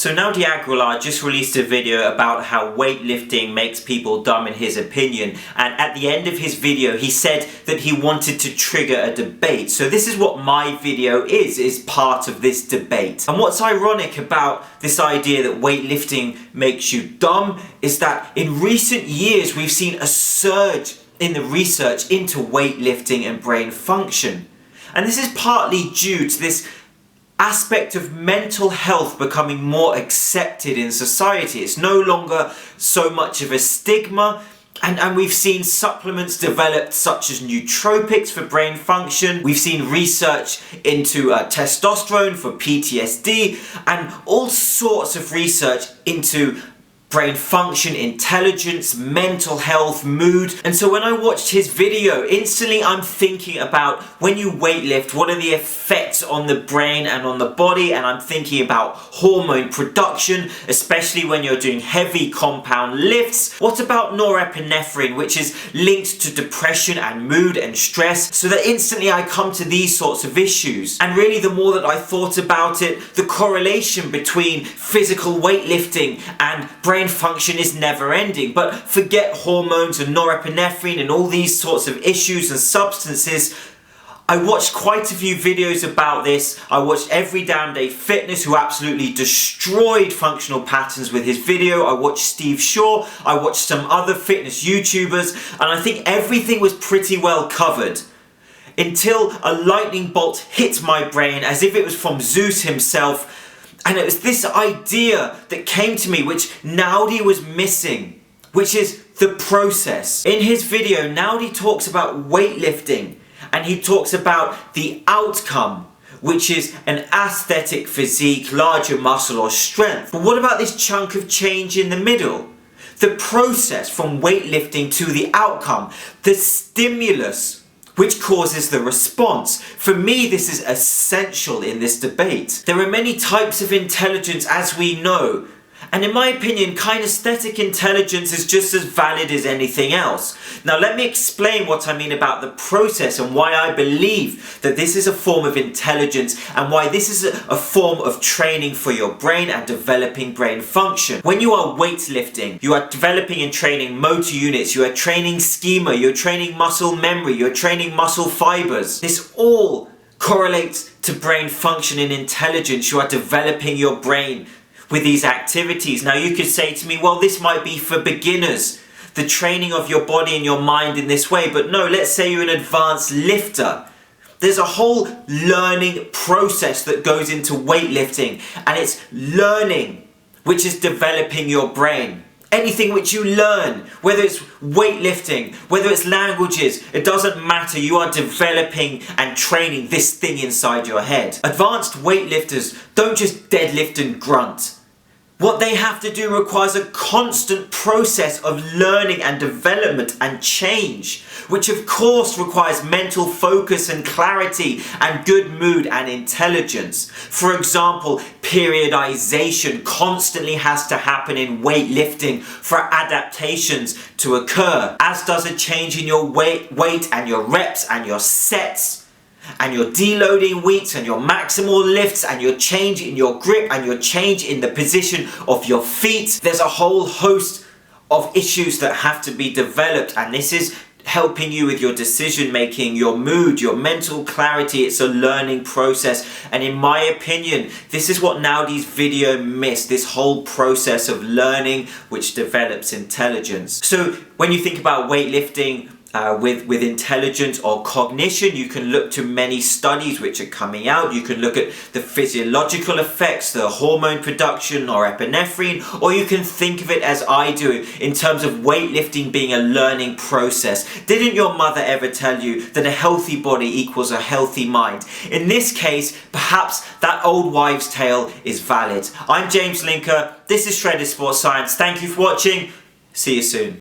So Naudi Aguilar just released a video about how weightlifting makes people dumb in his opinion, and at the end of his video he said that he wanted to trigger a debate. So this is what my video is part of this debate. And what's ironic about this idea that weightlifting makes you dumb is that in recent years we've seen a surge in the research into weightlifting and brain function. And this is partly due to this aspect of mental health becoming more accepted in society. It's no longer so much of a stigma, and we've seen supplements developed such as nootropics for brain function. We've seen research into testosterone for PTSD, and all sorts of research into brain function, intelligence, mental health, mood. And so when I watched his video, instantly I'm thinking about when you weightlift, what are the effects on the brain and on the body? And I'm thinking about hormone production, especially when you're doing heavy compound lifts. What about norepinephrine, which is linked to depression and mood and stress? So that instantly I come to these sorts of issues. And really the more that I thought about it, the correlation between physical weightlifting and brain function is never ending. But forget hormones and norepinephrine and all these sorts of issues and substances. I watched quite a few videos about this. I watched Every Damn Day Fitness, who absolutely destroyed functional patterns with his video. I watched Steve Shaw. I watched some other fitness YouTubers, and I think everything was pretty well covered until a lightning bolt hit my brain as if it was from Zeus himself. And it was this idea that came to me which Naudi was missing, which is the process. In his video, Naudi talks about weightlifting, and he talks about the outcome, which is an aesthetic physique, larger muscle or strength. But what about this chunk of change in the middle? The process from weightlifting to the outcome, the stimulus which causes the response. For me, this is essential in this debate. There are many types of intelligence, as we know, and in my opinion, kinesthetic intelligence is just as valid as anything else. Now let me explain what I mean about the process and why I believe that this is a form of intelligence and why this is a form of training for your brain and developing brain function. When you are weightlifting, you are developing and training motor units, you are training schema, you're training muscle memory, you're training muscle fibers. This all correlates to brain function and intelligence. You are developing your brain with these activities. Now you could say to me, well, this might be for beginners, the training of your body and your mind in this way. But no, let's say you're an advanced lifter. There's a whole learning process that goes into weightlifting, and it's learning which is developing your brain. Anything which you learn, whether it's weightlifting, whether it's languages, it doesn't matter. You are developing and training this thing inside your head. Advanced weightlifters don't just deadlift and grunt. What they have to do requires a constant process of learning and development and change, which of course requires mental focus and clarity and good mood and intelligence. For example, periodization constantly has to happen in weightlifting for adaptations to occur, as does a change in your weight and your reps and your sets, and your deloading weeks and your maximal lifts and your change in your grip and your change in the position of your feet. There's a whole host of issues that have to be developed, and this is helping you with your decision making, your mood, your mental clarity. It's a learning process, and in my opinion, this is what Naudi's video missed, this whole process of learning which develops intelligence. So when you think about weightlifting with intelligence or cognition, you can look to many studies which are coming out. You can look at the physiological effects, the hormone production or epinephrine, or you can think of it as I do in terms of weightlifting being a learning process. Didn't your mother ever tell you that a healthy body equals a healthy mind? In this case, perhaps that old wives' tale is valid. I'm James Linker. This is Shredded Sports Science. Thank you for watching. See you soon.